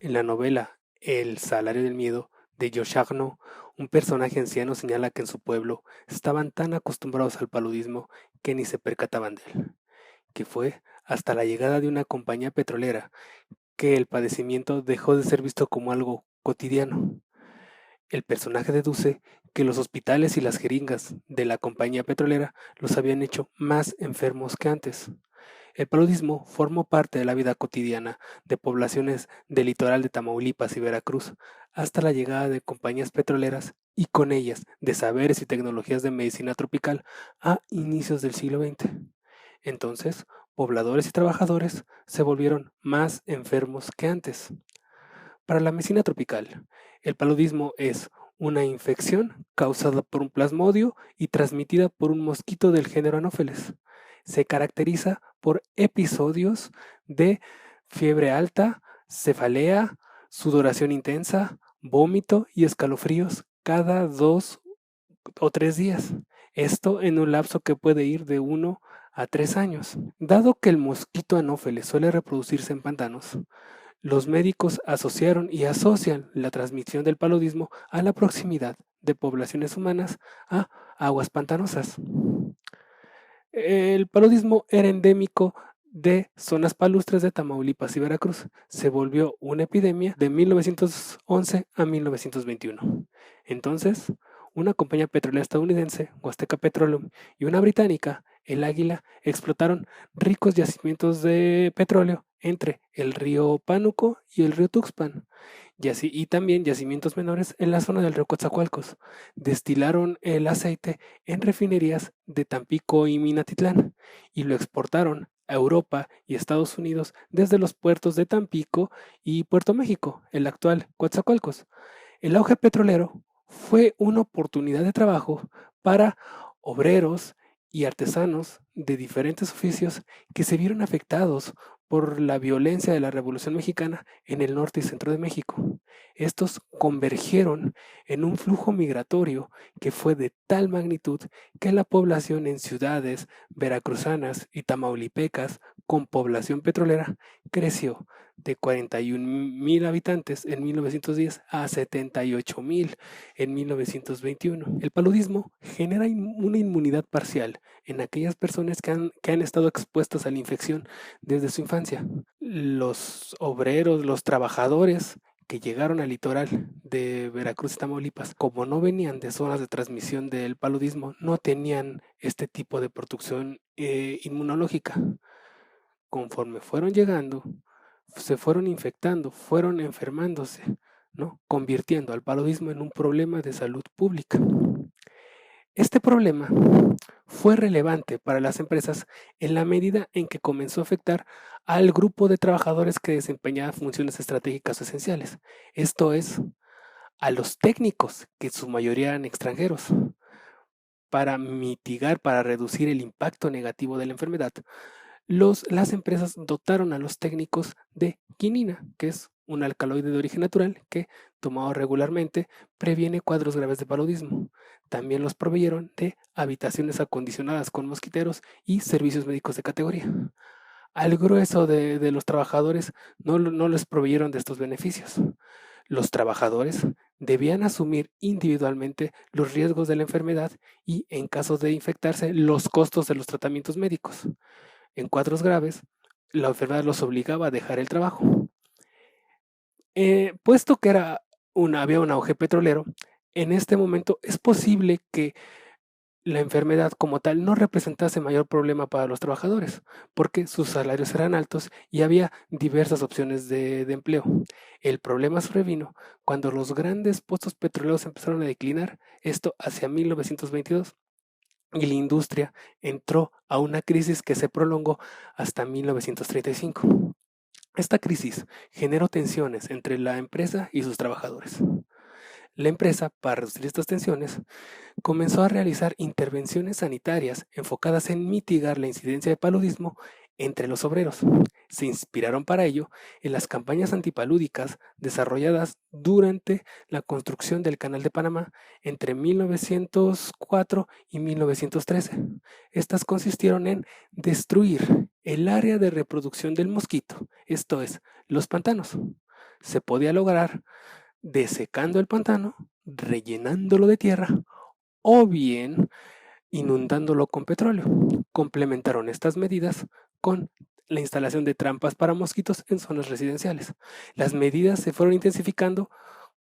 En la novela El salario del miedo de Josh Hartnett, un personaje anciano señala que en su pueblo estaban tan acostumbrados al paludismo que ni se percataban de él, que fue hasta la llegada de una compañía petrolera que el padecimiento dejó de ser visto como algo cotidiano. El personaje deduce que los hospitales y las jeringas de la compañía petrolera los habían hecho más enfermos que antes. El paludismo formó parte de la vida cotidiana de poblaciones del litoral de Tamaulipas y Veracruz, hasta la llegada de compañías petroleras y con ellas de saberes y tecnologías de medicina tropical a inicios del siglo XX. Entonces, pobladores y trabajadores se volvieron más enfermos que antes. Para la medicina tropical, el paludismo es una infección causada por un plasmodio y transmitida por un mosquito del género Anopheles. Se caracteriza por episodios de fiebre alta, cefalea, sudoración intensa, vómito y escalofríos cada 2 o 3 días. Esto en un lapso que puede ir de 1 a 3 años. Dado que el mosquito Anopheles suele reproducirse en pantanos, los médicos asociaron y asocian la transmisión del paludismo a la proximidad de poblaciones humanas a aguas pantanosas. El paludismo era endémico de zonas palustres de Tamaulipas y Veracruz. Se volvió una epidemia de 1911 a 1921. Entonces, una compañía petrolera estadounidense, Huasteca Petroleum, y una británica, el Águila, explotaron ricos yacimientos de petróleo entre el río Pánuco y el río Tuxpan, y también yacimientos menores en la zona del río Coatzacoalcos. Destilaron el aceite en refinerías de Tampico y Minatitlán y lo exportaron a Europa y Estados Unidos desde los puertos de Tampico y Puerto México, el actual Coatzacoalcos. El auge petrolero fue una oportunidad de trabajo para obreros y artesanos de diferentes oficios que se vieron afectados por la violencia de la Revolución Mexicana en el norte y centro de México. Estos convergieron en un flujo migratorio que fue de tal magnitud que la población en ciudades veracruzanas y tamaulipecas con población petrolera creció de 41,000 habitantes en 1910 a 78,000 en 1921. El paludismo genera una inmunidad parcial en aquellas personas que han estado expuestas a la infección desde su infancia. Los obreros, los trabajadores que llegaron al litoral de Veracruz y Tamaulipas, como no venían de zonas de transmisión del paludismo, no tenían este tipo de protección inmunológica. Conforme fueron llegando, se fueron infectando, fueron enfermándose, ¿no? Convirtiendo al paludismo en un problema de salud pública. Este problema fue relevante para las empresas en la medida en que comenzó a afectar al grupo de trabajadores que desempeñaban funciones estratégicas esenciales, esto es, a los técnicos, que en su mayoría eran extranjeros. Para reducir el impacto negativo de la enfermedad, las empresas dotaron a los técnicos de quinina, que es un alcaloide de origen natural que, tomado regularmente, previene cuadros graves de paludismo. También los proveyeron de habitaciones acondicionadas con mosquiteros y servicios médicos de categoría. Al grueso de los trabajadores no les proveyeron de estos beneficios. Los trabajadores debían asumir individualmente los riesgos de la enfermedad y, en caso de infectarse, los costos de los tratamientos médicos. En cuadros graves, la enfermedad los obligaba a dejar el trabajo. Puesto que había un auge petrolero, en este momento es posible que la enfermedad como tal no representase mayor problema para los trabajadores, porque sus salarios eran altos y había diversas opciones de empleo. El problema sobrevino cuando los grandes pozos petroleros empezaron a declinar, esto hacia 1922, y la industria entró a una crisis que se prolongó hasta 1935. Esta crisis generó tensiones entre la empresa y sus trabajadores. La empresa, para reducir estas tensiones, comenzó a realizar intervenciones sanitarias enfocadas en mitigar la incidencia de paludismo entre los obreros. Se inspiraron para ello en las campañas antipalúdicas desarrolladas durante la construcción del Canal de Panamá entre 1904 y 1913. Estas consistieron en destruir el área de reproducción del mosquito, esto es, los pantanos. se podía lograr desecando el pantano, rellenándolo de tierra o bien inundándolo con petróleo. Complementaron estas medidas con la instalación de trampas para mosquitos en zonas residenciales. Las medidas se fueron intensificando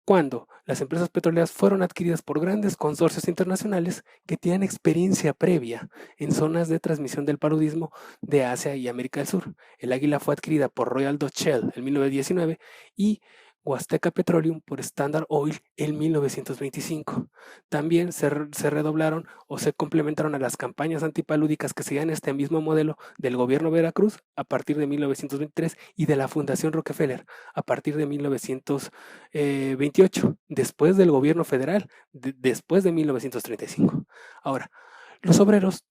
cuando las empresas petroleras fueron adquiridas por grandes consorcios internacionales que tienen experiencia previa en zonas de transmisión del paludismo de Asia y América del Sur. El Águila fue adquirida por Royal Dutch Shell en 1919 y Huasteca Petroleum por Standard Oil en 1925. También se redoblaron o se complementaron a las campañas antipalúdicas que seguían este mismo modelo del gobierno de Veracruz a partir de 1923 y de la Fundación Rockefeller a partir de 1928, después del gobierno federal, después de 1935. Ahora, los obreros,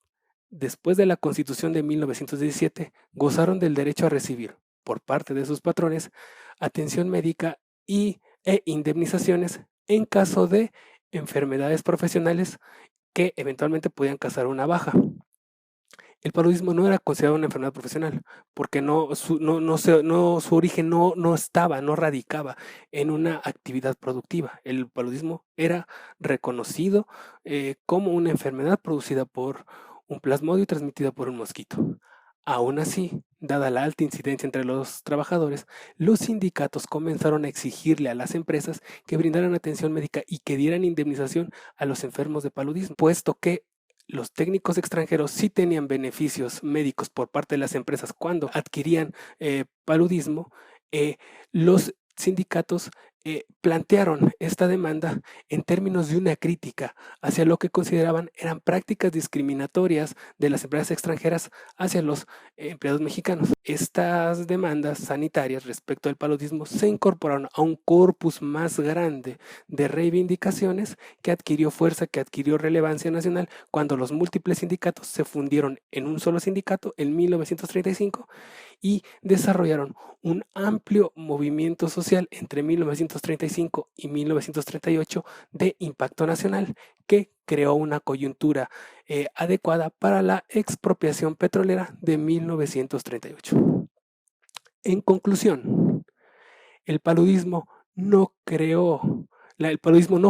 después de la Constitución de 1917, gozaron del derecho a recibir, por parte de sus patrones, atención médica e indemnizaciones en caso de enfermedades profesionales que eventualmente podían causar una baja. El paludismo no era considerado una enfermedad profesional porque su origen no radicaba en una actividad productiva. El paludismo era reconocido como una enfermedad producida por un plasmodio y transmitida por un mosquito. Aún así, dada la alta incidencia entre los trabajadores, los sindicatos comenzaron a exigirle a las empresas que brindaran atención médica y que dieran indemnización a los enfermos de paludismo, puesto que los técnicos extranjeros sí tenían beneficios médicos por parte de las empresas cuando adquirían paludismo. Los sindicatos plantearon esta demanda en términos de una crítica hacia lo que consideraban eran prácticas discriminatorias de las empresas extranjeras hacia los empleados mexicanos. Estas demandas sanitarias respecto al paludismo se incorporaron a un corpus más grande de reivindicaciones que adquirió fuerza, que adquirió relevancia nacional cuando los múltiples sindicatos se fundieron en un solo sindicato en 1935 y desarrollaron un amplio movimiento social entre 1935 y 1938 de impacto nacional que creó una coyuntura adecuada para la expropiación petrolera de 1938. En conclusión, el paludismo no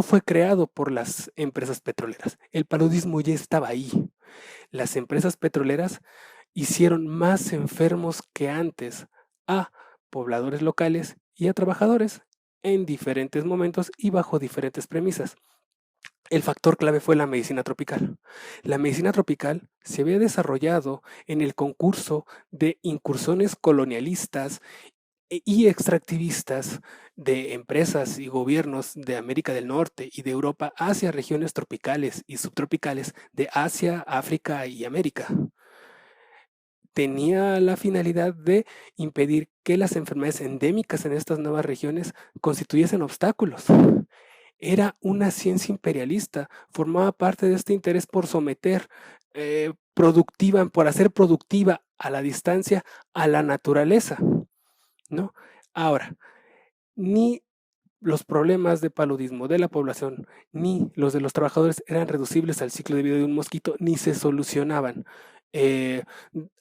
fue creado por las empresas petroleras. El paludismo ya estaba ahí. Las empresas petroleras hicieron más enfermos que antes a pobladores locales y a trabajadores en diferentes momentos y bajo diferentes premisas. El factor clave fue la medicina tropical. La medicina tropical se había desarrollado en el concurso de incursiones colonialistas y extractivistas de empresas y gobiernos de América del Norte y de Europa hacia regiones tropicales y subtropicales de Asia, África y América. Tenía la finalidad de impedir que las enfermedades endémicas en estas nuevas regiones constituyesen obstáculos. Era una ciencia imperialista, formaba parte de este interés por someter por hacer productiva a la distancia a la naturaleza, ¿no? Ahora, ni los problemas de paludismo de la población ni los de los trabajadores eran reducibles al ciclo de vida de un mosquito, ni se solucionaban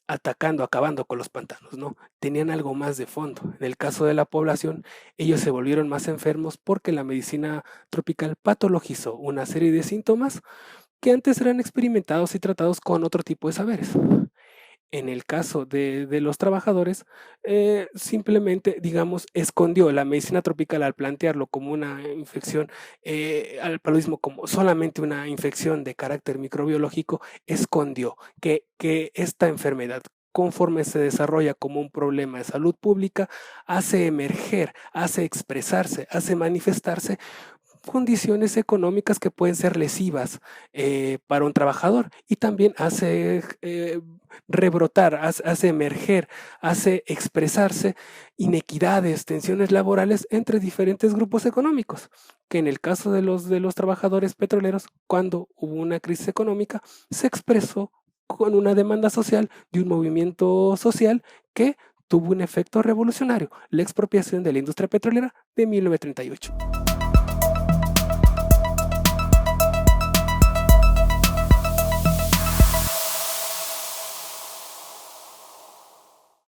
acabando con los pantanos, ¿no? Tenían algo más de fondo. En el caso de la población, ellos se volvieron más enfermos porque la medicina tropical patologizó una serie de síntomas que antes eran experimentados y tratados con otro tipo de saberes. En el caso de los trabajadores, simplemente, digamos, escondió la medicina tropical al plantearlo como una infección, al paludismo como solamente una infección de carácter microbiológico, escondió que esta enfermedad, conforme se desarrolla como un problema de salud pública, hace emerger, hace expresarse, hace manifestarse condiciones económicas que pueden ser lesivas para un trabajador y también hace rebrotar, hace emerger, hace expresarse inequidades, tensiones laborales entre diferentes grupos económicos, que en el caso de los trabajadores petroleros, cuando hubo una crisis económica, se expresó con una demanda social de un movimiento social que tuvo un efecto revolucionario, la expropiación de la industria petrolera de 1938.